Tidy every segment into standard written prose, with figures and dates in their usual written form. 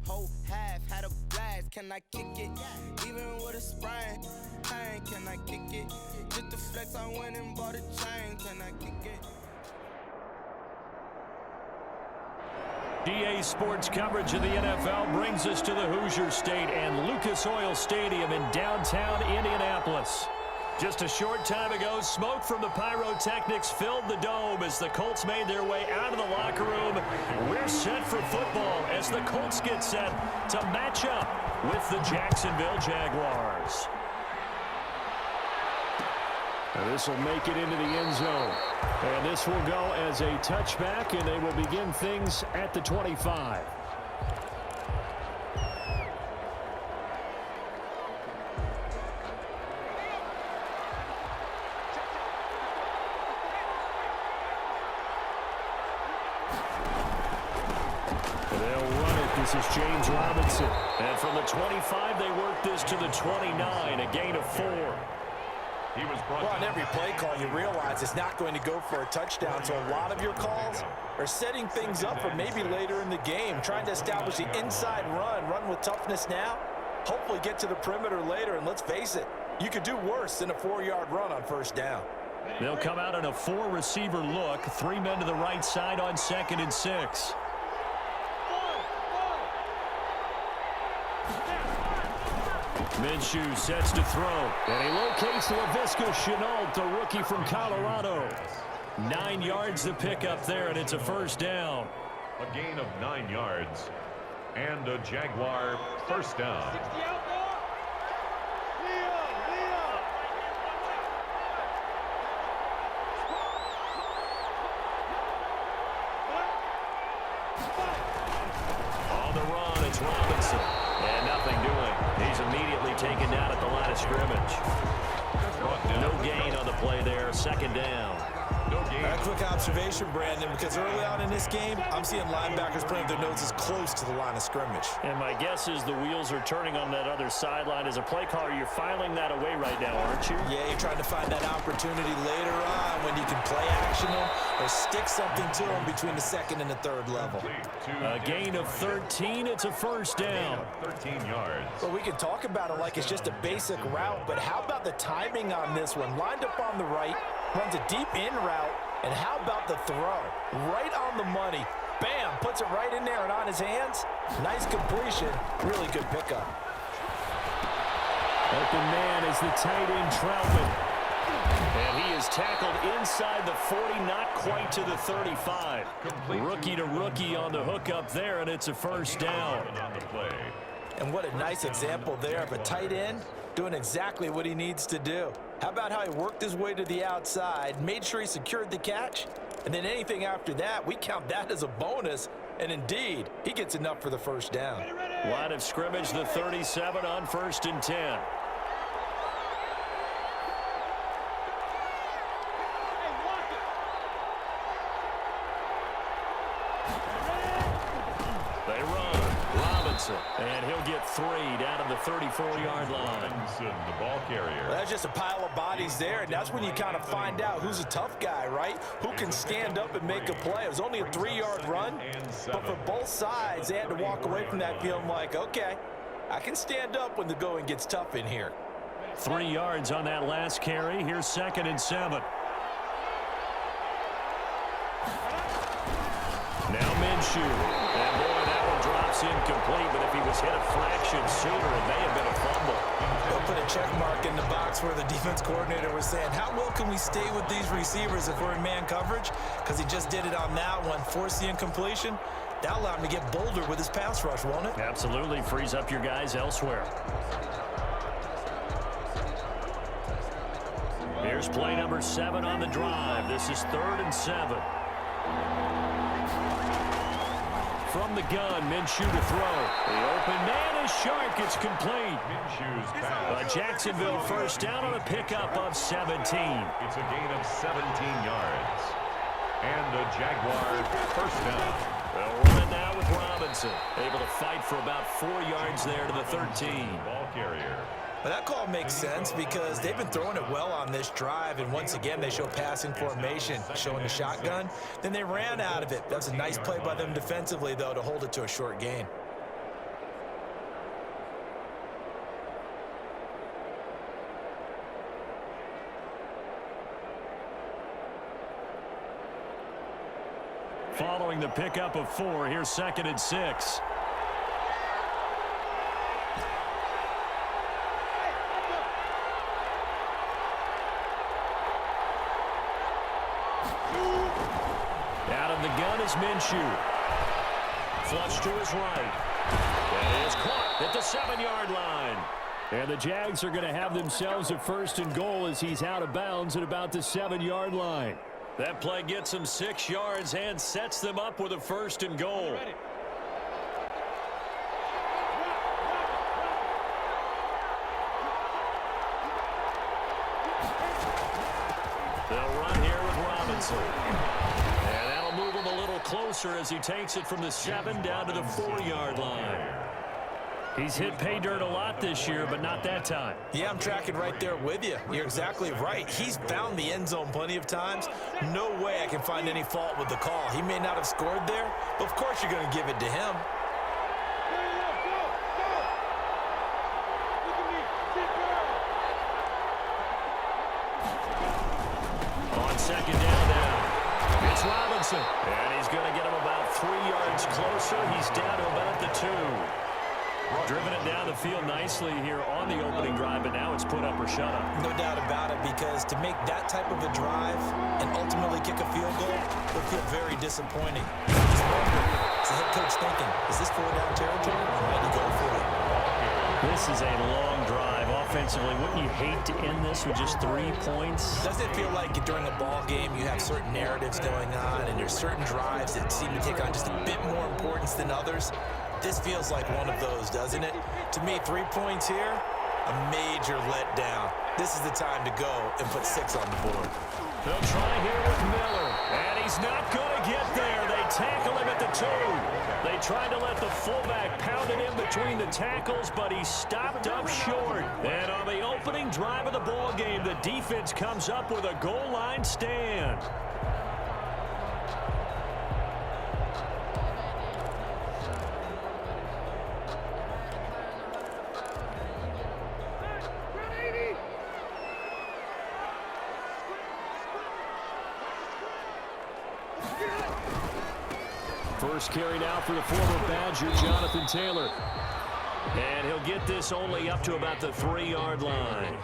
Whole half had a blast. Can I kick it? Even with a sprain, pain. Can I kick it? Just to flex, I went and bought a chain. Can I kick it? DA Sports coverage of the NFL brings us to the Hoosier State and Lucas Oil Stadium in downtown Indianapolis. Just a short time ago, smoke from the pyrotechnics filled the dome as the Colts made their way out of the locker room. We're set for football as the Colts get set to match up with the Jacksonville Jaguars. And this will make it into the end zone. And this will go as a touchback, and they will begin things at the 25. This is James Robinson. And from the 25, they work this to the 29, a gain of 4. Well, on every play call, you realize it's not going to go for a touchdown, so a lot of your calls are setting things up for maybe later in the game, trying to establish the inside run with toughness now, hopefully get to the perimeter later, and let's face it, you could do worse than a 4-yard run on first down. They'll come out in a 4-receiver look, 3 men to the right side on 2nd and 6. Minshew sets to throw, and he locates Laviska Shenault, the rookie from Colorado. 9 yards to pick up there, and it's a first down. A gain of 9 yards, and a Jaguar first down. On the run, it's Robinson, and nothing doing. He's immediately taken down at the line of scrimmage. No gain on the play there. 2nd down. A quick observation, Brandon, because early on in this game, I'm seeing linebackers putting their noses close to the line of scrimmage. And my guess is the wheels are turning on that other sideline. As a play caller, you're filing that away right now, aren't you? Yeah, you're trying to find that opportunity later on when you can play action them or stick something to them between the 2nd and the 3rd level. A gain of 13. It's a first down. 13 yards. Well, we can talk about it like it's just a basic route, but how about the timing on this one? Lined up on the right, runs a deep in route, and how about the throw? Right on the money. Bam! Puts it right in there and on his hands. Nice completion. Really good pickup. Open man is the tight end Troutman. And he is tackled inside the 40, not quite to the 35. Rookie to rookie on the hook up there, and it's a first down. And what a nice example there of a tight end doing exactly what he needs to do. How about how he worked his way to the outside, made sure he secured the catch, and then anything after that, we count that as a bonus. And indeed, he gets enough for the first down. Line of scrimmage, the 37 on 1st and 10. They run. Robinson. And he'll get 3 down to the 34-yard line. The ball carrier. Well, that's just a pile of bodies there, and that's when you kind of find out who's a tough guy, right? Who can stand up and make a play. It was only a 3-yard run, but for both sides, they had to walk away from that feeling like, okay, I can stand up when the going gets tough in here. 3 yards on that last carry. Here's 2nd and 7. Now Minshew. And boy, that one drops incomplete, but if he was hit a fraction sooner, it may have been a fumble. They'll put a check mark in the box where the defense coordinator was saying, how well can we stay with these receivers if we're in man coverage? Because he just did it on that one, forced the incompletion. That allowed him to get bolder with his pass rush, won't it? Absolutely. Frees up your guys elsewhere. Here's play number 7 on the drive. This is 3rd and 7. From the gun, Minshew to throw. The open man is sharp. It's complete. Minshew's pass. Jacksonville first down on a pickup of 17. It's a gain of 17 yards. And a Jaguar first down. They'll run it now with Robinson. Able to fight for about 4 yards there to the 13. Ball carrier. But that call makes sense because they've been throwing it well on this drive, and once again they show passing formation, showing the shotgun. Then they ran out of it. That's a nice play by them defensively, though, to hold it to a short gain. following the pickup of 4. Here's 2nd and 6. Out of the gun is Minshew. Flush to his right. That is caught at the 7-yard line. And the Jags are going to have themselves a 1st and goal as he's out of bounds at about the 7-yard line. That play gets them 6 yards and sets them up with a 1st and goal. They'll run here with Robinson. And that'll move him a little closer as he takes it from the 7 down to the 4-yard line. He's hit pay dirt a lot this year, but not that time. Yeah, I'm tracking right there with you. You're exactly right. He's found the end zone plenty of times. No way I can find any fault with the call. He may not have scored there, but of course you're going to give it to him. On 2nd down now, it's Robinson. And he's going to get him about 3 yards closer. He's down to about the 2. Driven it down the field nicely here on the opening drive, but now it's put up or shut up. No doubt about it, because to make that type of a drive and ultimately kick a field goal will feel very disappointing. Just wonder, is the head coach thinking, is this 4-down territory or might he go for it? This is a long drive offensively. Wouldn't you hate to end this with just 3 points? Doesn't it feel like during a ball game you have certain narratives going on and there's certain drives that seem to take on just a bit more importance than others? This feels like one of those, doesn't it? To me, 3 points here, a major letdown. This is the time to go and put 6 on the board. They'll try here with Miller, and he's not going to get there. They tackle him at the 2. They tried to let the fullback pound it in between the tackles, but he stopped up short. And on the opening drive of the ball game, the defense comes up with a goal line stand. First carry now for the former Badger, Jonathan Taylor. And he'll get this only up to about the 3-yard line.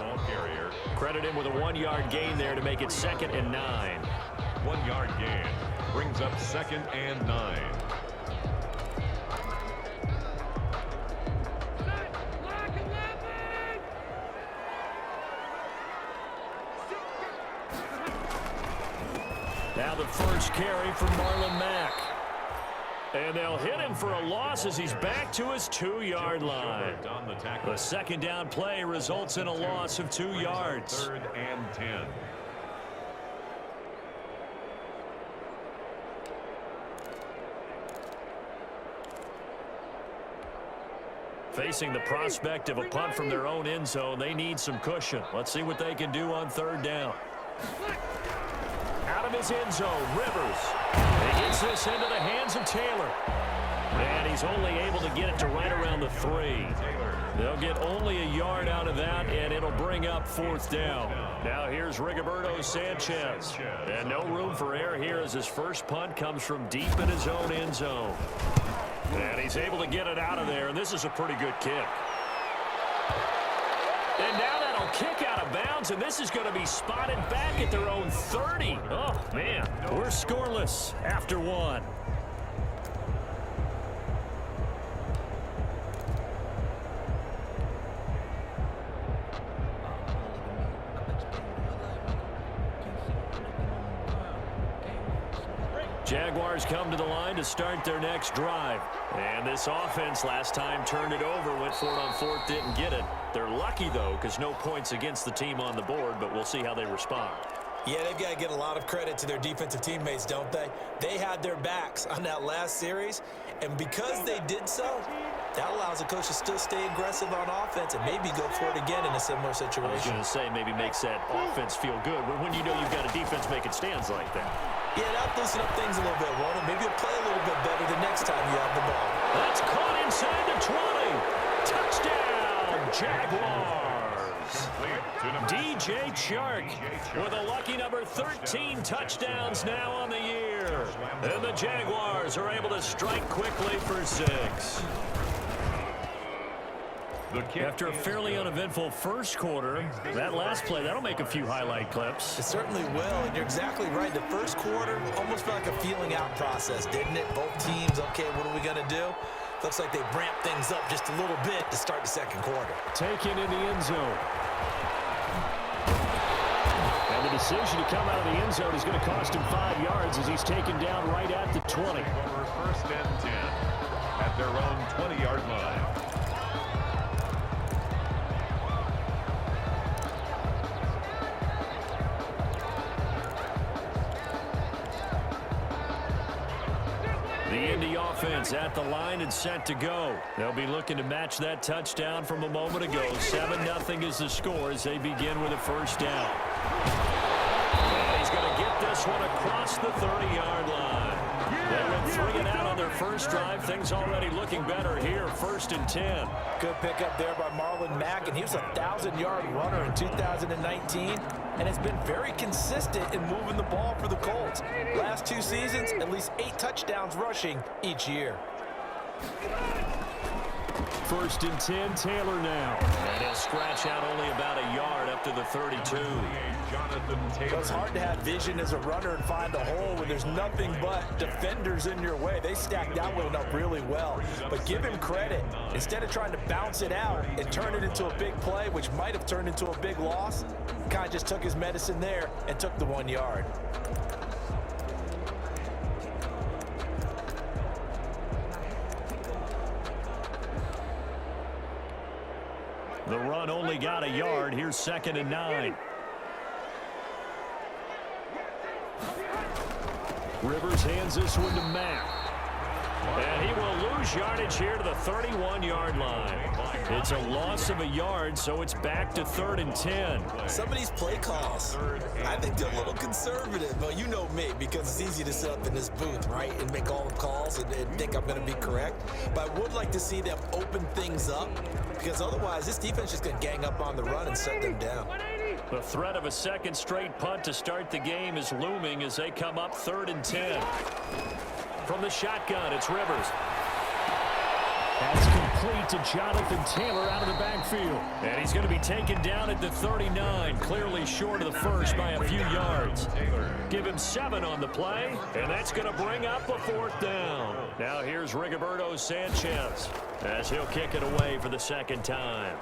Credit him with a 1-yard gain there to make it 2nd and 9. 1-yard gain brings up 2nd and 9. Now the first carry from Marlon Mack. And they'll hit him for a loss as he's back to his 2-yard line. The 2nd down play results in a loss of 2 yards. 3rd and 10. Facing the prospect of a punt from their own end zone, they need some cushion. Let's see what they can do on 3rd down. Out of his end zone, Rivers. He gets this into the hands of Taylor. And he's only able to get it to right around the 3. They'll get only a yard out of that, and it'll bring up 4th down. Now here's Rigoberto Sanchez. And no room for error here as his first punt comes from deep in his own end zone. And he's able to get it out of there, and this is a pretty good kick. And now that'll kick out of bounds, and this is going to be spotted back at their own 30. Oh, man, we're scoreless after 1. Jaguars come to the line to start their next drive. And this offense last time turned it over, went for it on 4th, didn't get it. They're lucky, though, because no points against the team on the board, but we'll see how they respond. Yeah, they've got to get a lot of credit to their defensive teammates, don't they? They had their backs on that last series, and because they did so, that allows the coach to still stay aggressive on offense and maybe go for it again in a similar situation. I was going to say maybe makes that offense feel good when you know you've got a defense making stands like that. Yeah, that'll loosen up things a little bit, won't it? Maybe you'll play a little bit better the next time you have the ball. That's caught inside the 20. Touchdown, Jaguars. DJ Chark with a lucky number 13 touchdowns now on the year. And the Jaguars are able to strike quickly for 6. After a fairly uneventful first quarter, that last play, that'll make a few highlight clips. It certainly will, and you're exactly right. The first quarter almost felt like a feeling out process, didn't it? Both teams, okay, what are we going to do? Looks like they ramped things up just a little bit to start the second quarter. Taken in the end zone. And the decision to come out of the end zone is going to cost him 5 yards as he's taken down right at the 20. First and 10 at their own 20-yard line. The Indy offense at the line and set to go. They'll be looking to match that touchdown from a moment ago. 7-0 is the score as they begin with a first down. And he's going to get this one across the 30-yard line. They went 3 and out on their first drive. Things already looking better here. 1st and 10. Good pickup there by Marlon Mack, and he was a 1,000-yard runner in 2019, and has been very consistent in moving the ball for the Colts. Last 2 seasons, at least 8 touchdowns rushing each year. 1st and 10, Taylor now. And he'll scratch out only about a yard up to the 32. So it's hard to have vision as a runner and find a hole when there's nothing but defenders in your way. They stacked that one up really well. But give him credit. Instead of trying to bounce it out and turn it into a big play, which might have turned into a big loss, kind of just took his medicine there and took the 1 yard. The run only got a yard. Here's 2nd and 9. Rivers hands this one to Mack. And he will lose yardage here to the 31-yard line. It's a loss of a yard, so it's back to 3rd and 10. Some of these play calls, I think they're a little conservative. But you know me, because it's easy to sit up in this booth, right, and make all the calls and think I'm going to be correct. But I would like to see them open things up, because otherwise this defense is going to gang up on the run and shut them down. The threat of a second straight punt to start the game is looming as they come up 3rd and 10. From the shotgun, it's Rivers. That's complete to Jonathan Taylor out of the backfield. And he's going to be taken down at the 39, clearly short of the first by a few yards. Give him 7 on the play, and that's going to bring up a 4th down. Now here's Rigoberto Sanchez as he'll kick it away for the 2nd time.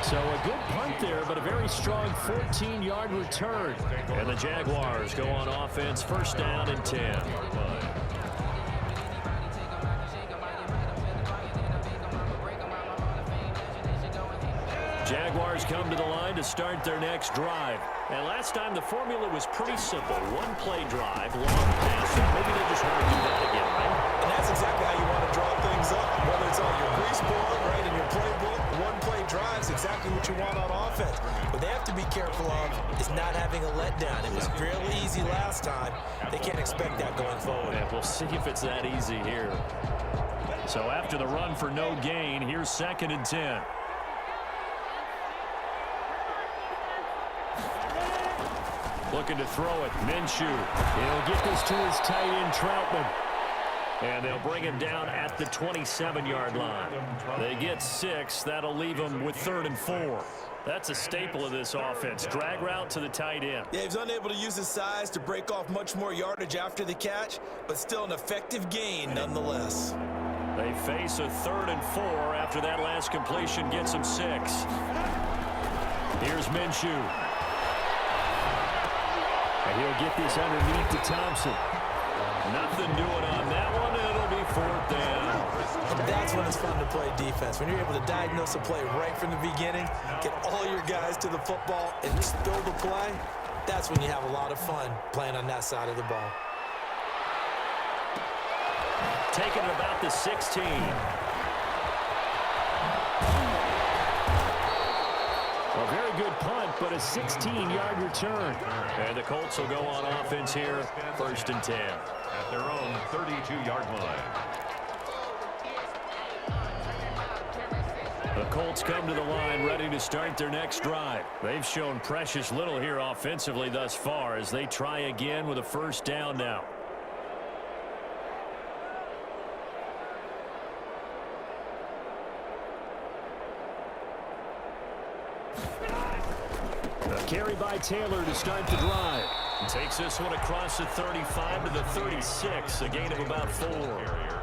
So a good punt there, but a very strong 14-yard return. And the Jaguars go on offense, 1st down and 10. Jaguars come to the line to start their next drive. And last time the formula was pretty simple. 1-play drive, long pass. Maybe they just want to do that again, right? And that's exactly how you want to draw things up. Whether it's on your grease board, right, in your playbook, 1-play drive is exactly what you want on offense. What they have to be careful of is not having a letdown. It was fairly easy last time. They can't expect that going forward. Yeah, we'll see if it's that easy here. So after the run for no gain, here's 2nd and 10. Looking to throw it. Minshew. He'll get this to his tight end, Troutman. And they'll bring him down at the 27-yard line. They get 6. That'll leave them with 3rd and 4. That's a staple of this offense. Drag route to the tight end. Yeah, he's unable to use his size to break off much more yardage after the catch, but still an effective gain nonetheless. They face a 3rd and 4 after that last completion gets them 6. Here's Minshew. And he'll get this underneath to Thompson. Nothing doing on that one. It'll be 4th down. And that's when it's fun to play defense. When you're able to diagnose a play right from the beginning, get all your guys to the football and spill the play, that's when you have a lot of fun playing on that side of the ball. Taking it about the 16. A very good punt, but a 16-yard return. And the Colts will go on offense here, 1st and 10. At their own 32-yard line. The Colts come to the line ready to start their next drive. They've shown precious little here offensively thus far as they try again with a 1st down now. A carry by Taylor to start the drive. Takes this one across the 35 to the 36, a gain of about 4.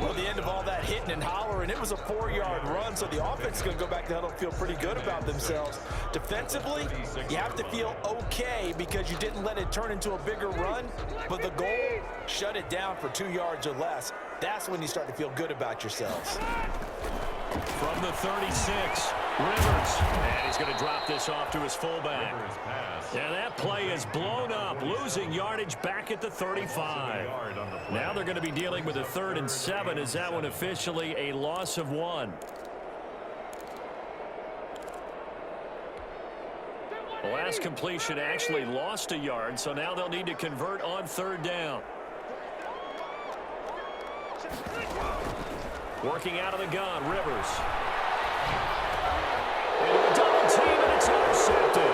Well, the end of all that hitting and hollering, it was a 4-yard run, so the offense is going to go back to huddle and feel pretty good about themselves. Defensively, you have to feel okay because you didn't let it turn into a bigger run, but the goal, shut it down for 2 yards or less. That's when you start to feel good about yourselves. From the 36, Rivers. And he's going to drop this off to his fullback. And that play is blown up, losing yardage back at the 35. Now they're going to be dealing with a 3rd and 7. Is that one officially a loss of 1? The last completion actually lost a yard, so now they'll need to convert on 3rd down. Working out of the gun, Rivers. Into a double team, and it's intercepted.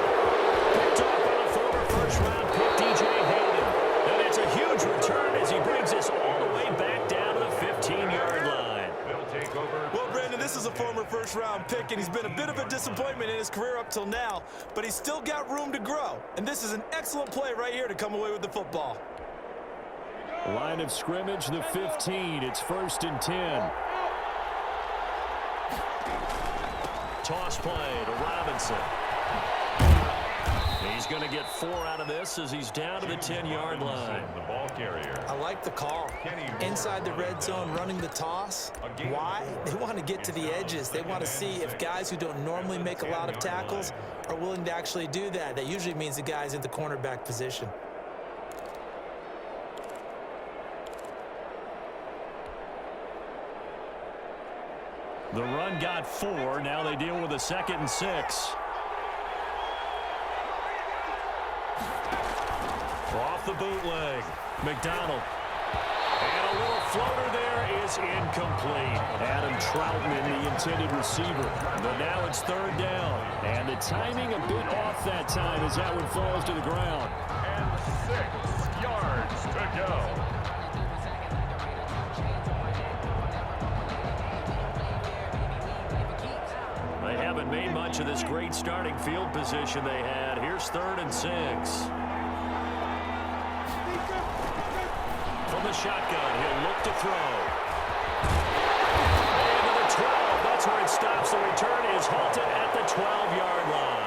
Picked off by the former 1st-round pick, DJ Hayden. And it's a huge return as he brings us all the way back down to the 15-yard line. They'll take over. Well, Brandon, this is a former 1st-round pick, and he's been a bit of a disappointment in his career up till now, but he's still got room to grow. And this is an excellent play right here to come away with the football. Line of scrimmage, the 15. It's 1st and 10. Toss play to Robinson. He's going to get 4 out of this as he's down to the 10-yard line. The ball carrier. I like the call. Inside the red zone, running the toss. Why? They want to get to the edges. They want to see if guys who don't normally make a lot of tackles are willing to actually do that. That usually means the guy's in the cornerback position. The run got 4. Now they deal with a 2nd and 6. Off the bootleg. McDonald. And a little floater there is incomplete. Adam Troutman, the intended receiver. But now it's 3rd down. And the timing a bit off that time as that one falls to the ground. And 6 yards to go. They haven't made much of this great starting field position they had. Here's 3rd and 6. From the shotgun, he'll look to throw. And to the 12. That's where it stops. The return is halted at the 12-yard line.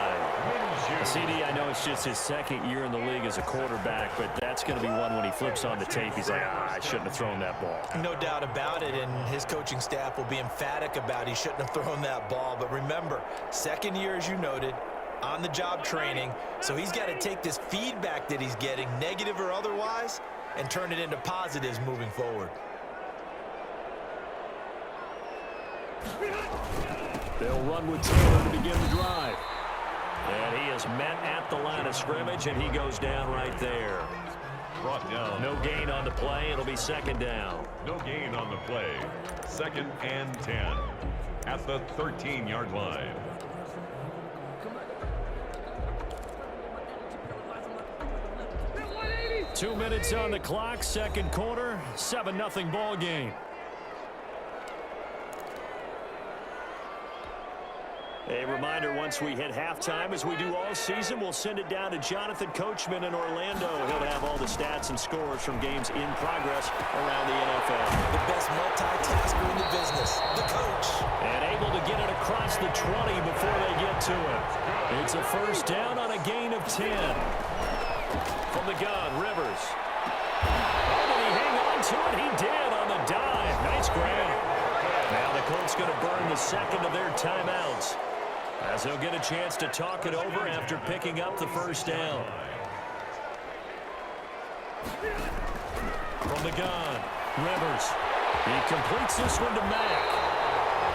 CD, I know it's just his 2nd year in the league as a quarterback, but that's going to be one when he flips on the tape. He's like, I shouldn't have thrown that ball. No doubt about it, and his coaching staff will be emphatic about he shouldn't have thrown that ball. But remember, 2nd year, as you noted, on-the-job training, so he's got to take this feedback that he's getting, negative or otherwise, and turn it into positives moving forward. They'll run with Taylor to begin the drive. And he is met at the line of scrimmage, and he goes down right there. Brought down. No gain on the play. It'll be 2nd down. No gain on the play. 2nd and 10 at the 13-yard line. Two minutes on the clock, 2nd quarter, 7-0 ball game. A reminder, once we hit halftime, as we do all season, we'll send it down to Jonathan Coachman in Orlando. He'll have all the stats and scores from games in progress around the NFL. The best multitasker in the business, the coach. And able to get it across the 20 before they get to it. It's a 1st down on a gain of 10. From the gun, Rivers. Oh, did he hang on to it? He did on the dive. Nice grab. Now the Colts going to burn the 2nd of their timeouts, as they'll get a chance to talk it over after picking up the 1st down. From the gun, Rivers. He completes this one to Mack.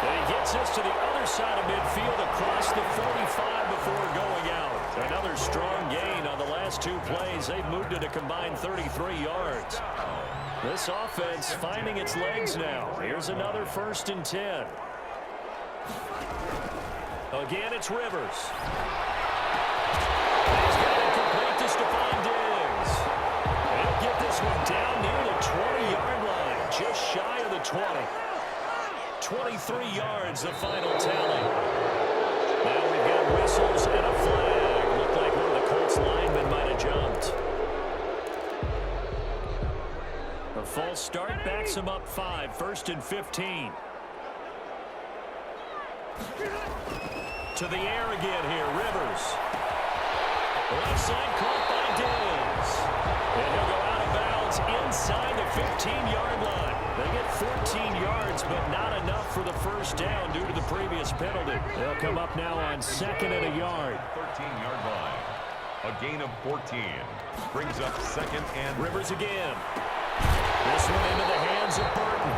And he gets this to the other side of midfield across the 45 before going out. Another strong gain on the last 2 plays. They've moved it a combined 33 yards. This offense finding its legs now. Here's another 1st and 10. Again, it's Rivers. He's got it complete to Stephon Diggs. He'll get this one down near the 20-yard line, just shy of the 20. 23 yards, the final tally. Now we've got whistles and a flag. Looked like one of the Colts linemen might have jumped. A false start backs him up 5, 1st and 15. To the air again here, Rivers. Left side caught by Diggs. And he'll go out of bounds inside the 15-yard line. They get 14 yards, but not enough for the 1st down due to the previous penalty. They'll come up now on 2nd and a yard. 13-yard line. A gain of 14. Brings up 2nd and Rivers again. This one into the hands of Burton.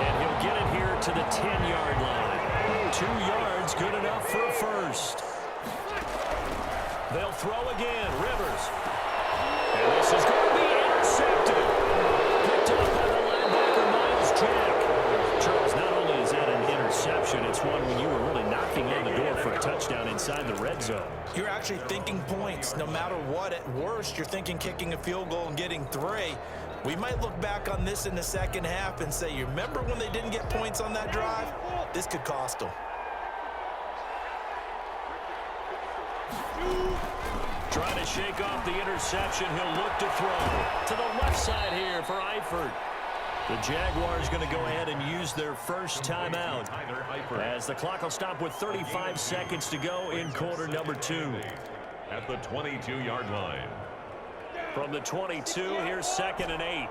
And he'll get it here to the 10-yard line. 2 yards, good enough for a 1st. They'll throw again. Rivers. And this is going to be intercepted. Picked up by the linebacker, Miles Jack. Charles, not only is that an interception, it's one when you were really knocking on the door for a touchdown inside the red zone. You're actually thinking points. No matter what, at worst, you're thinking kicking a field goal and getting 3. We might look back on this in the 2nd half and say, you remember when they didn't get points on that drive? This could cost them. Trying to shake off the interception. He'll look to throw. To the left side here for Eifert. The Jaguars going to go ahead and use their 1st timeout, as the clock will stop with 35 seconds to go in quarter number 2. at the 22-yard line. From the 22, here's 2nd and 8.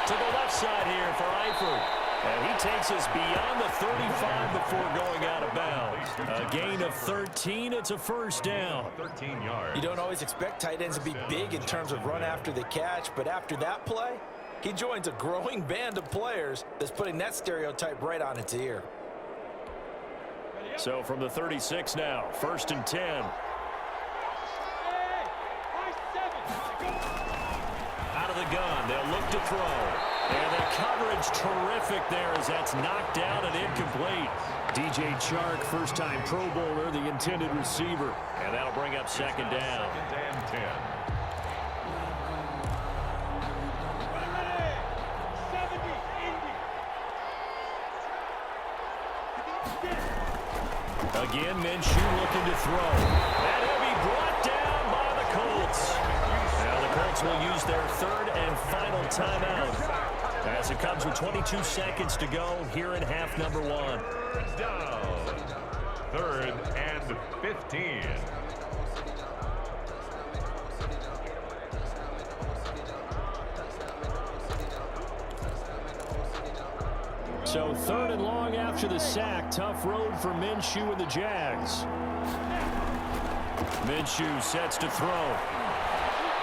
To the left side here for Eifert. And he takes us beyond the 35 before going out of bounds. A gain of 13. It's a 1st down. 13 yards. You don't always expect tight ends to be big in terms of run after the catch, but after that play, he joins a growing band of players that's putting that stereotype right on its ear. So from the 36 now, 1st and 10. Out of the gun, they'll look to throw. And the coverage terrific there as that's knocked down and incomplete. DJ Chark, first-time Pro Bowler, the intended receiver. And that'll bring up 2nd down. 2nd and 10. Again, Minshew looking to throw. And he'll be brought down by the Colts. Now the Colts will use their 3rd and final timeout, as it comes with 22 seconds to go here in half number 1. 3rd down. 3rd and 15. So 3rd and long after the sack. Tough road for Minshew and the Jags. Minshew sets to throw.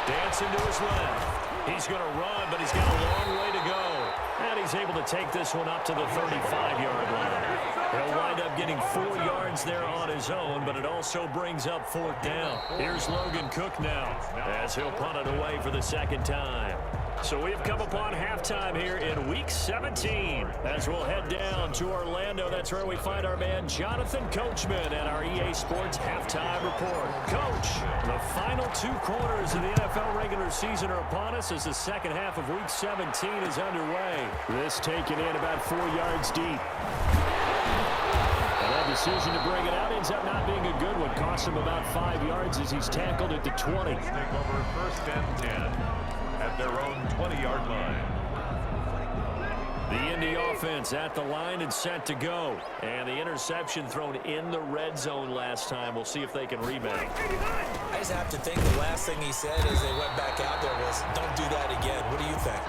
Dancing to his left. He's going to run, but he's got a long way to go. And he's able to take this one up to the 35-yard line. He'll wind up getting 4 yards there on his own, but it also brings up 4th down. Here's Logan Cook now, as he'll punt it away for the 2nd time. So we've come upon halftime here in Week 17. As we'll head down to Orlando, that's where we find our man Jonathan Coachman and our EA Sports Halftime Report. Coach, the final 2 quarters of the NFL regular season are upon us as the 2nd half of Week 17 is underway. This taken in about 4 yards deep. And that decision to bring it out ends up not being a good one. Costs him about 5 yards as he's tackled at the 20. Take over 1st and 10. At their own 20-yard line. The Indy offense at the line and set to go. And the interception thrown in the red zone last time. We'll see if they can rebound. I just have to think the last thing he said as they went back out there was, don't do that again. What do you think?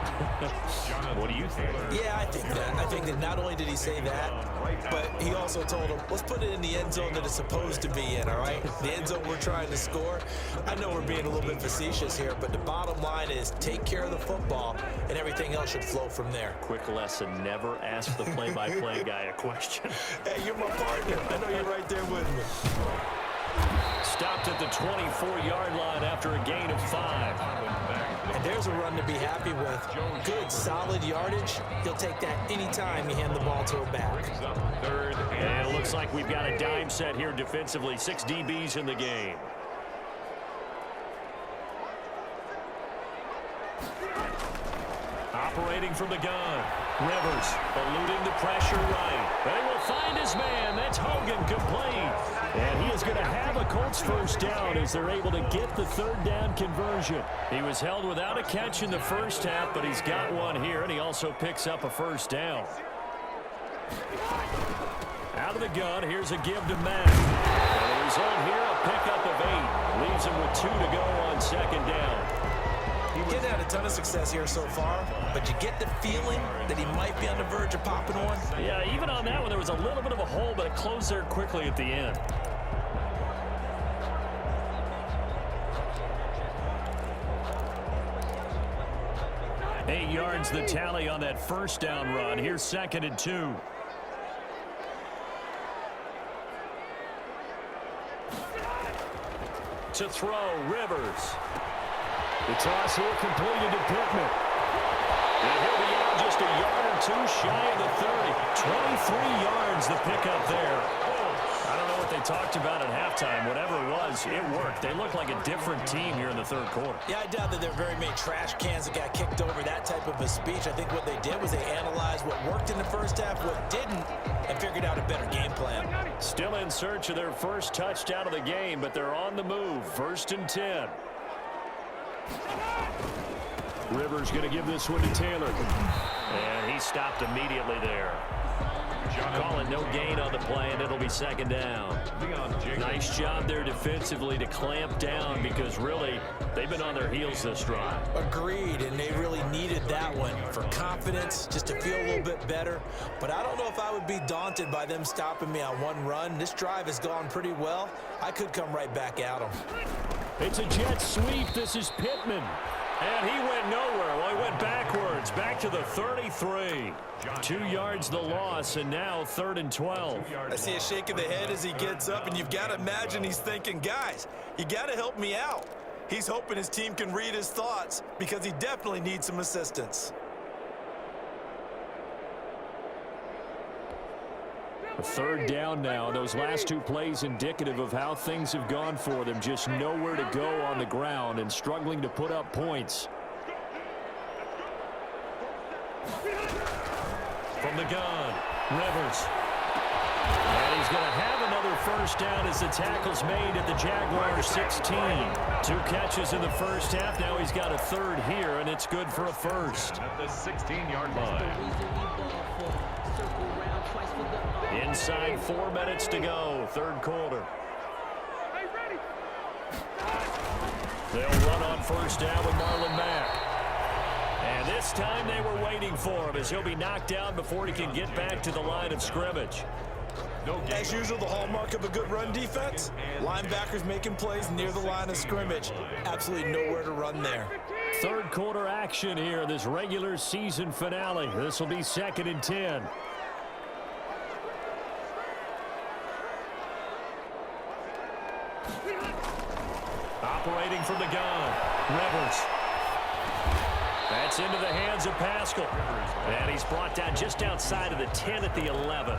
What do you think? Yeah, I think that. I think that not only did he say that, but he also told him, let's put it in the end zone that it's supposed to be in, all right? The end zone we're trying to score. I know we're being a little bit facetious here, but the bottom line is take care of the football, and everything else should flow from there. Quick lesson, never ask the play-by-play guy a question. Hey, you're my partner. I know you're right there with me. Stopped at the 24-yard line after a gain of 5. And there's a run to be happy with. Good, solid yardage. He'll take that anytime you hand the ball to a back. And it looks like we've got a dime set here defensively. 6 DBs in the game. Operating from the gun. Rivers eluding the pressure right. They will find his man. That's Hogan, complete. And he is going to have a Colts first down as they're able to get the third down conversion. He was held without a catch in the first half, but he's got one here, and he also picks up a first down. Out of the gun, here's a give to Mack. And the result here, a pickup of 8. Leaves him with 2 to go on second down. He didn't have a ton of success here so far, but you get the feeling that he might be on the verge of popping one. Yeah, even on that one, there was a little bit of a hole, but it closed there quickly at the end. Eight yards the tally on that first down run. Here's 2nd and 2. To throw, Rivers. The toss here completed to Pittman. And he'll be out just a yard or 2 shy of the 30. 23 yards the pickup there. I don't know what they talked about at halftime. Whatever it was, it worked. They look like a different team here in the third quarter. Yeah, I doubt that there are very many trash cans that got kicked over that type of a speech. I think what they did was they analyzed what worked in the first half, what didn't, and figured out a better game plan. Still in search of their first touchdown of the game, but they're on the move. 1st and 10. Rivers going to give this one to Taylor. And he stopped immediately there. Calling no gain on the play, and it'll be 2nd down. Nice job there defensively to clamp down because really they've been on their heels this drive. Agreed, and they really needed that one for confidence, just to feel a little bit better. But I don't know if I would be daunted by them stopping me on one run. This drive has gone pretty well. I could come right back at them. It's a jet sweep. This is Pittman. And he went nowhere. Well, he went backwards, back to the 33. 2 yards the loss, and now 3rd and 12. I see a shake of the head as he gets up, and you've got to imagine he's thinking, guys, you got to help me out. He's hoping his team can read his thoughts because he definitely needs some assistance. A 3rd down now. Those last 2 plays indicative of how things have gone for them. Just nowhere to go on the ground and struggling to put up points. From the gun, Rivers. And he's going to have another first down as the tackle's made at the Jaguars 16. 2 catches in the first half. Now he's got a 3rd here, and it's good for a first. At the 16-yard line. Inside 4 minutes to go, 3rd quarter. They'll run on first down with Marlon Mack. And this time they were waiting for him as he'll be knocked down before he can get back to the line of scrimmage. As usual, the hallmark of a good run defense, linebackers making plays near the line of scrimmage. Absolutely nowhere to run there. 3rd quarter action here, this regular season finale. This will be 2nd and 10. Operating from the gun, Rivers. That's into the hands of Pascal. And he's brought down just outside of the 10 at the 11.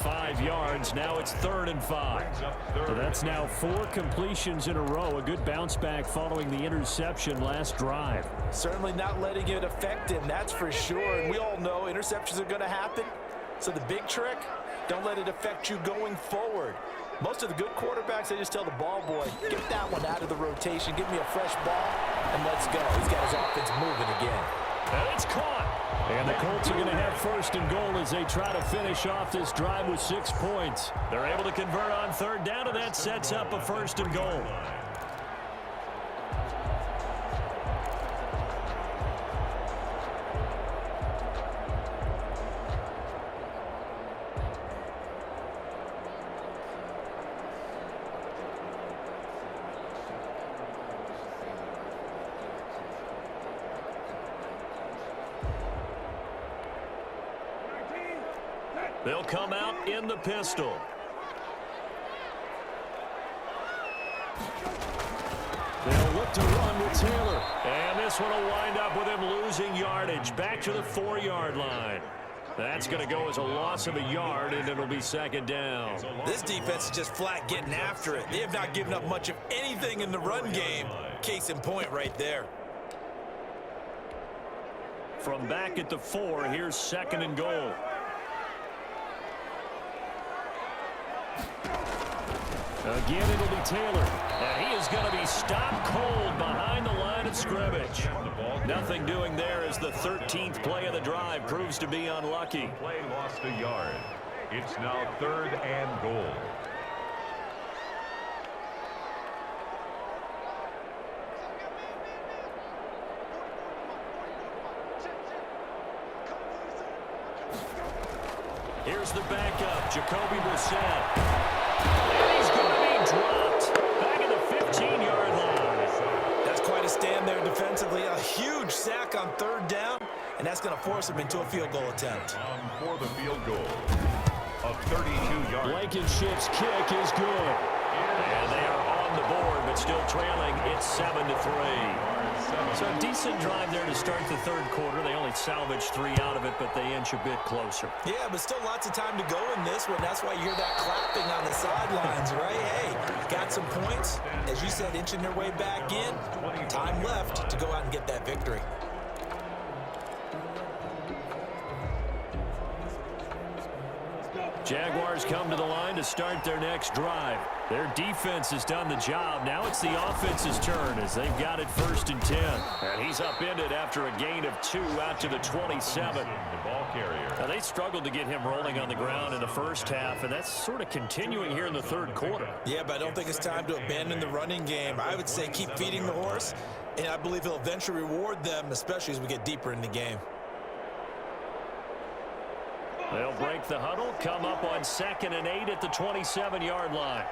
5 yards. Now it's 3rd and 5. So that's now 4 completions in a row. A good bounce back following the interception last drive. Certainly not letting it affect him, that's for sure. And we all know interceptions are going to happen. So the big trick, don't let it affect you going forward. Most of the good quarterbacks, they just tell the ball boy, get that one out of the rotation, give me a fresh ball, and let's go. He's got his offense moving again. And it's caught. And the Colts are going to have first and goal as they try to finish off this drive with 6 points. They're able to convert on third down, and that sets up a first and goal. They'll come out in the pistol. They'll look to run with Taylor. And this one will wind up with him losing yardage back to the 4-yard line. That's going to go as a loss of a yard, and it'll be second down. This defense is just flat getting after it. They have not given up much of anything in the run game. Case in point right there. From back at the 4, here's second and goal. Again, it'll be Taylor. And he is going to be stopped cold behind the line of scrimmage. Nothing doing there as the 13th play of the drive proves to be unlucky. Play lost a yard. It's now third and goal. Here's the backup, Jacoby Brissett. And he's going to be dropped back at the 15-yard line. That's quite a stand there defensively. A huge sack on third down, and that's going to force him into a field goal attempt. For the field goal of 32 yards. Blankenship's kick is good. And they are on the board, but still trailing. It's 7-3. So a decent drive there to start the third quarter. They only salvaged 3 out of it, but they inch a bit closer. Yeah, but still lots of time to go in this one. That's why you hear that clapping on the sidelines, right? Hey, got some points. As you said, inching their way back in. Time left to go out and get that victory. Jaguars come to the line to start their next drive. Their defense has done the job. Now it's the offense's turn as they've got it first and 10. And he's upended after a gain of 2 out to the 27. The ball carrier. Now, they struggled to get him rolling on the ground in the first half, and that's sort of continuing here in the third quarter. Yeah, but I don't think it's time to abandon the running game. I would say keep feeding the horse, and I believe he'll eventually reward them, especially as we get deeper in the game. They'll break the huddle, come up on 2nd and 8 at the 27-yard line.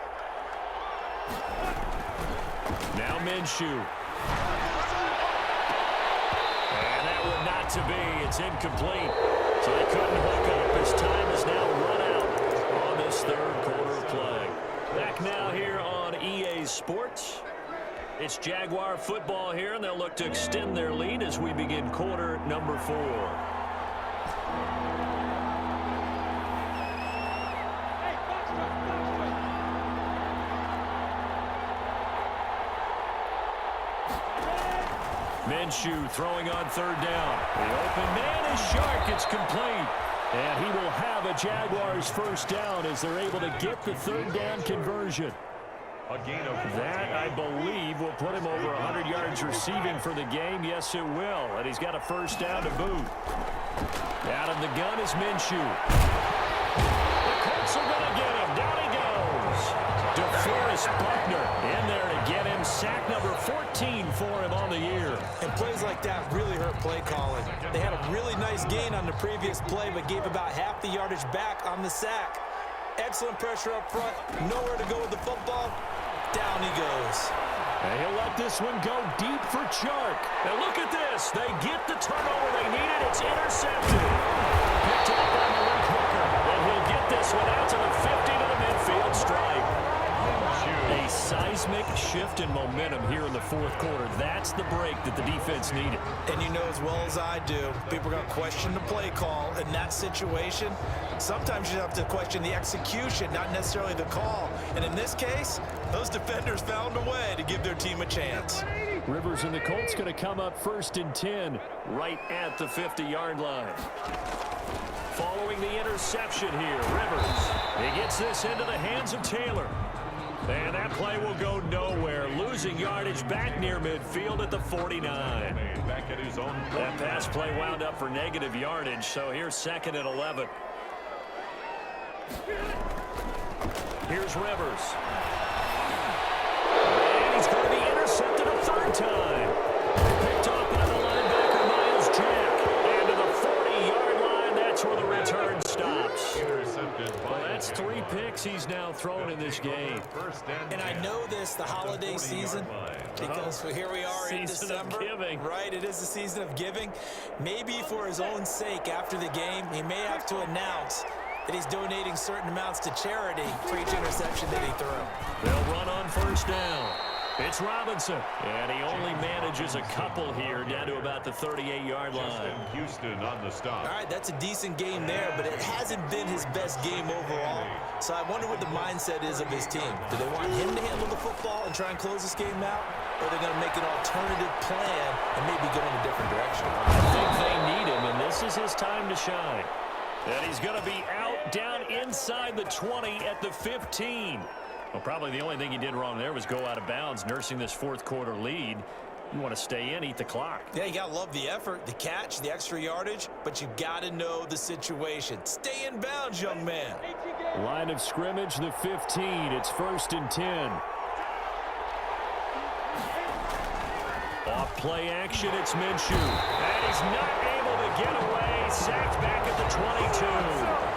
Now Minshew. And that one not to be. It's incomplete. So they couldn't hook up. His time is now run out on this third quarter of play. Back now here on EA Sports. It's Jaguar football here, and they'll look to extend their lead as we begin quarter number 4. Minshew throwing on third down. The open man is Shark. It's complete. And he will have a Jaguars first down as they're able to get the third down conversion. A gain of that, I believe, will put him over 100 yards receiving for the game. Yes, it will. And he's got a first down to boot. Out of the gun is Minshew. The Colts are going to get him. Down he goes. DeForest Buckner in there to get him. Sack number 14 for him on the year. And plays like that really hurt play calling. They had a really nice gain on the previous play, but gave about half the yardage back on the sack. Excellent pressure up front. Nowhere to go with the football. Down he goes. And he'll let this one go deep for Chark. Now look at this. They get the turnover they needed. It's intercepted. Picked up by Malik Hooker. And he'll get this one out to the 50 to the midfield stripe. A seismic shift in momentum here in the fourth quarter. That's the break that the defense needed. And you know as well as I do, people are going to question the play call in that situation. Sometimes you have to question the execution, not necessarily the call. And in this case, those defenders found a way to give their team a chance. Rivers and the Colts going to come up first and 10 right at the 50-yard line. Following the interception here, Rivers. He gets this into the hands of Taylor. And that play will go nowhere. Losing yardage back near midfield at the 49. at his own. That pass play wound up for negative yardage, so here's 2nd and 11. Here's Rivers. And he's going to be intercepted a 3rd time. Picked off by the linebacker, Miles Jack. And to the 40-yard line, that's where the return stops. Well, that's 3 picks he's now thrown in this game. And I know this, the holiday season, because here we are in December. Season of giving. Right, it is the season of giving. Maybe for his own sake, after the game, he may have to announce that he's donating certain amounts to charity for each interception that he threw. They'll run on 1st down. It's Robinson. And he only manages a couple here down to about the 38-yard line. Houston on the stop. All right, that's a decent game there, but it hasn't been his best game overall. So I wonder what the mindset is of his team. Do they want him to handle the football and try and close this game out? Or are they going to make an alternative plan and maybe go in a different direction? I think they need him, and this is his time to shine. And he's going to be out down inside the 20 at the 15. Well, probably the only thing he did wrong there was go out of bounds, nursing this 4th quarter lead. You want to stay in, eat the clock. Yeah, you got to love the effort, the catch, the extra yardage, but you got to know the situation. Stay in bounds, young man. Line of scrimmage, the 15. It's 1st and 10. Off play action, it's Minshew. And he's not able to get away. Sacked back at the 22.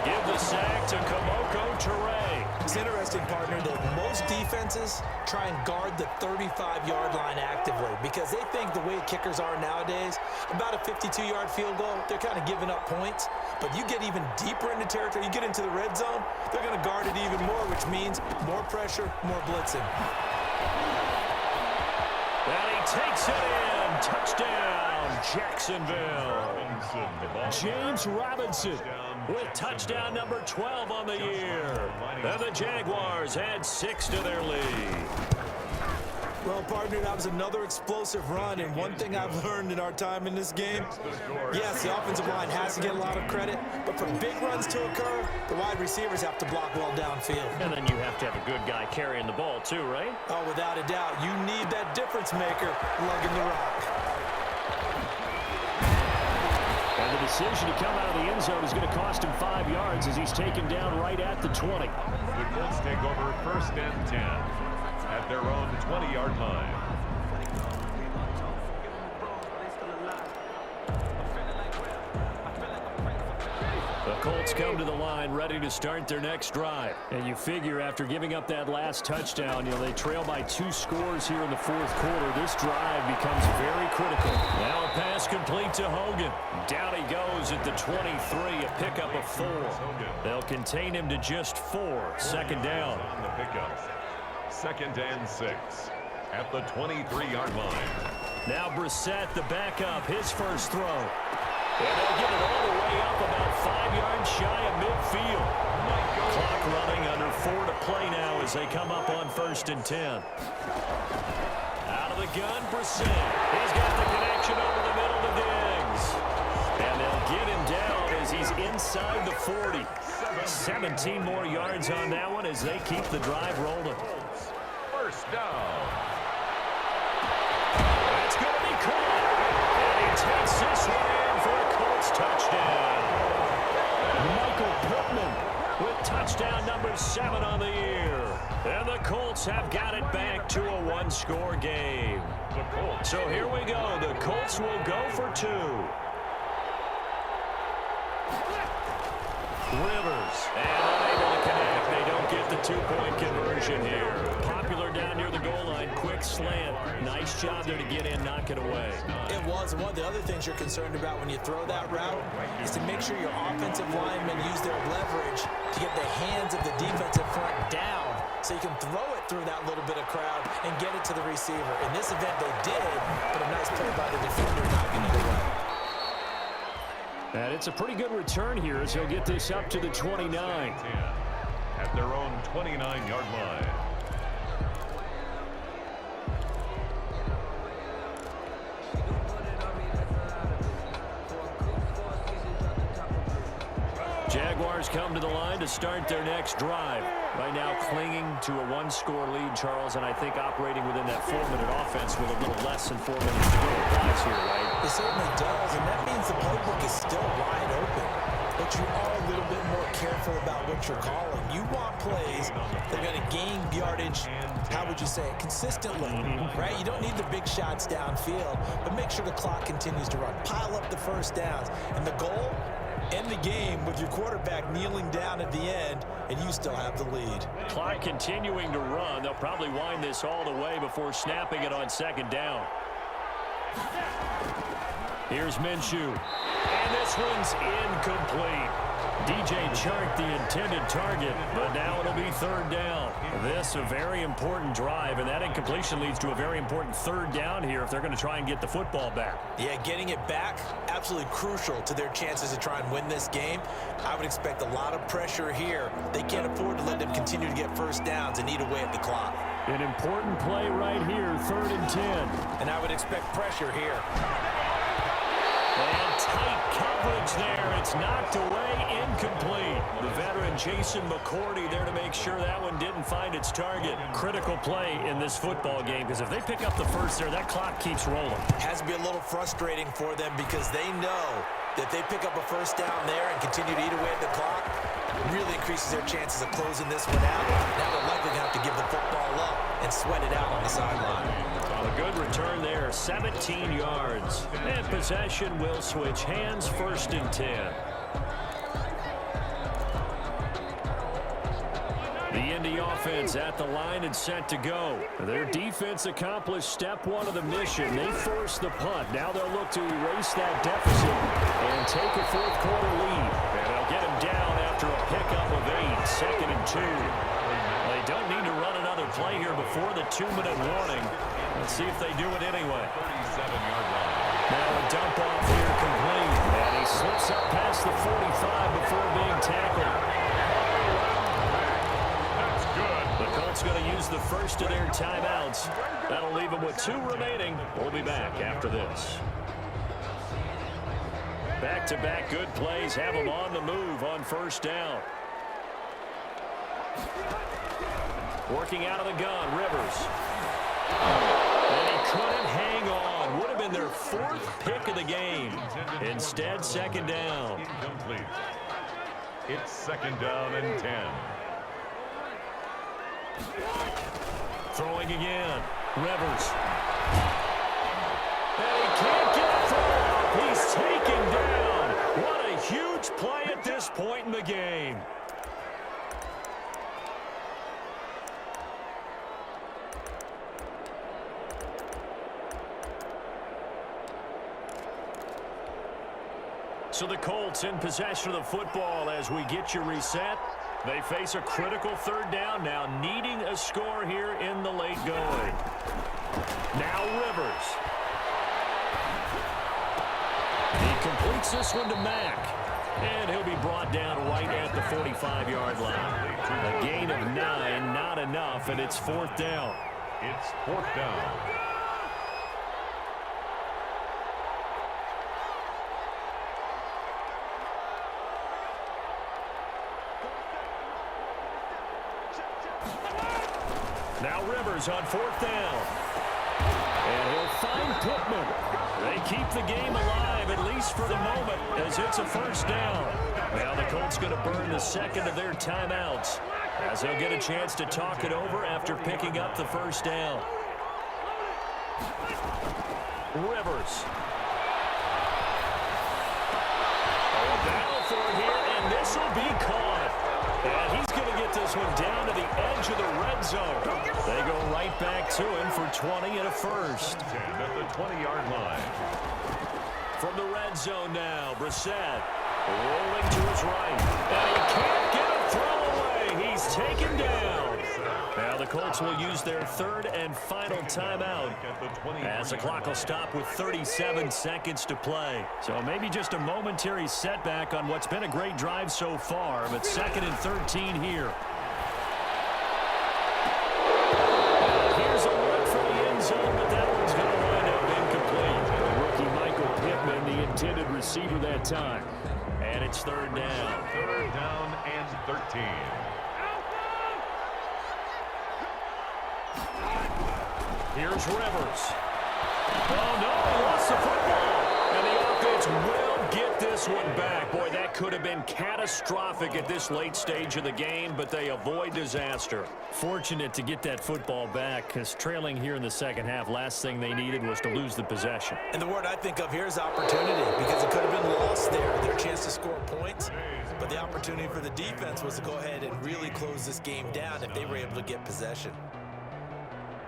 Give the sack to Kamoko Toure. It's interesting, partner, that most defenses try and guard the 35-yard line actively because they think the way kickers are nowadays, about a 52-yard field goal, they're kind of giving up points. But you get even deeper into territory, you get into the red zone, they're going to guard it even more, which means more pressure, more blitzing. And he takes it in. Touchdown, Jacksonville. James Robinson with touchdown number 12 on the year. And the Jaguars add 6 to their lead. Well, partner, that was another explosive run, and one thing I've learned in our time in this game, yes, the offensive line has to get a lot of credit, but for big runs to occur, the wide receivers have to block well downfield. And then you have to have a good guy carrying the ball too, right? Oh, without a doubt. You need that difference maker lugging the rock. And the decision to come out of the end zone is going to cost him 5 yards as he's taken down right at the 20. The Colts take over 1st and 10 at their own 20-yard line. The Colts come to the line ready to start their next drive. And you figure after giving up that last touchdown, they trail by 2 scores here in the 4th quarter. This drive becomes very critical. Now a pass complete to Hogan. Down he goes at the 23, a pickup of 4. They'll contain him to just 4. 2nd down. On the pickup. 2nd and 6 at the 23-yard line. Now Brissett, the backup, his first throw. And they'll get it all the way up about 5 yards shy of midfield. Clock running, under 4 to play now as they come up on 1st and 10. Out of the gun, Brissett. He's got the connection over the middle to Diggs. And they'll get him down as he's inside the 40. 17 more yards on that one as they keep the drive rolling. 1st down. That's going to be caught. And he takes this one in for a Colts touchdown. Michael Pittman with touchdown number 7 on the year. And the Colts have got it back to a 1-score game. So here we go. The Colts will go for 2. Rivers, and unable to connect. They don't get the 2-point conversion here. Popular down near the goal line, quick slant. Nice job there to get in, knock it away. It was. And one of the other things you're concerned about when you throw that route is to make sure your offensive linemen use their leverage to get the hands of the defensive front down so you can throw it through that little bit of crowd and get it to the receiver. In this event, they did, but a nice play by the defender knocking it away. And it's a pretty good return here as he'll get this up to the 29. At their own 29-yard line. Jaguars come to the line to start their next drive. Right now clinging to a one-score lead, Charles, and I think operating within that 4-minute offense with a little less than 4 minutes to go applies here, right? It certainly does, and that means the playbook is still wide open. But you are a little bit more careful about what you're calling. You want plays that are going to gain yardage, how would you say it, consistently, right? You don't need the big shots downfield, but make sure the clock continues to run. Pile up the first downs. And the goal, end the game with your quarterback kneeling down at the end, and you still have the lead. Clock continuing to run. They'll probably wind this all the way before snapping it on second down. Here's Minshew. And this one's incomplete. DJ Chark, the intended target, but now it'll be third down. This a very important drive, and that incompletion leads to a very important third down here if they're going to try and get the football back. Yeah, getting it back, absolutely crucial to their chances to try and win this game. I would expect a lot of pressure here. They can't afford to let them continue to get first downs and eat away at the clock. An important play right here, 3rd and 10. And I would expect pressure here. And tight coverage there. It's knocked away, incomplete. The veteran Jason McCourty there to make sure that one didn't find its target. Critical play in this football game, because if they pick up the first there, that clock keeps rolling. Has to be a little frustrating for them because they know that they pick up a first down there and continue to eat away at the clock, really increases their chances of closing this one out. Now they're likely going to have to give the football up and sweat it out on the sideline. A good return there, 17 yards. And possession will switch hands, 1st and 10. The Indy offense at the line and set to go. Their defense accomplished step 1 of the mission. They forced the punt. Now they'll look to erase that deficit and take a 4th quarter lead. And they'll get him down after a pickup of 8, 2nd and 2. They don't need to run another play here before the 2-minute warning. Let's see if they do it anyway. 37-yard line. Now a dump off here complete. And he slips up past the 45 before being tackled. That's good. The Colts going to use the first of their timeouts. That'll leave them with 2 remaining. We'll be back after this. Back-to-back good plays have them on the move on 1st down. Working out of the gun, Rivers. And he couldn't hang on. Would have been their 4th pick of the game. Instead, 2nd down. Incomplete. It's 2nd down and 10. Throwing again. Rivers. And he can't get a throw. He's taken down. What a huge play at this point in the game. So the Colts in possession of the football as we get you reset. They face a critical 3rd down now, needing a score here in the late going. Now Rivers. He completes this one to Mack. And he'll be brought down right at the 45-yard line. A gain of 9, not enough, and it's 4th down. It's 4th down. Now Rivers on 4th down. And he'll find Pittman. They keep the game alive, at least for the moment, as it's a 1st down. Now the Colts going to burn the 2nd of their timeouts, as they'll get a chance to talk it over after picking up the 1st down. Rivers. A battle for it here, and this will be caught. And he's going to get this one down to the edge of the red zone. They go right back to him for 20 and a 1st. 10 at the 20-yard line. From the red zone now, Brissett rolling to his right. And he can't get a throw away. He's taken down. Now the Colts will use their 3rd and final timeout as the clock will stop with 37 seconds to play. So maybe just a momentary setback on what's been a great drive so far, but 2nd and 13 here. Here's a look for the end zone, but that one's going to wind up incomplete. Rookie Michael Pittman, the intended receiver that time. And it's 3rd down. 3rd down and 13. Here's Rivers. Oh, no, he lost the football. And the offense will get this one back. Boy, that could have been catastrophic at this late stage of the game, but they avoid disaster. Fortunate to get that football back, because trailing here in the second half, last thing they needed was to lose the possession. And the word I think of here is opportunity, because it could have been lost there. Their chance to score points, but the opportunity for the defense was to go ahead and really close this game down if they were able to get possession.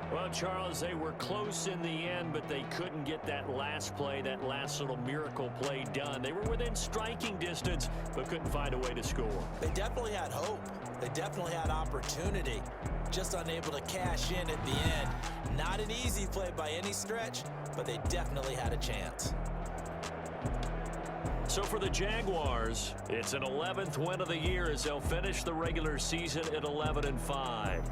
Well, Charles, they were close in the end, but they couldn't get that last play, that last little miracle play done. They were within striking distance, but couldn't find a way to score. They definitely had hope. They definitely had opportunity. Just unable to cash in at the end. Not an easy play by any stretch, but they definitely had a chance. So for the Jaguars, it's an 11th win of the year as they'll finish the regular season at 11-5.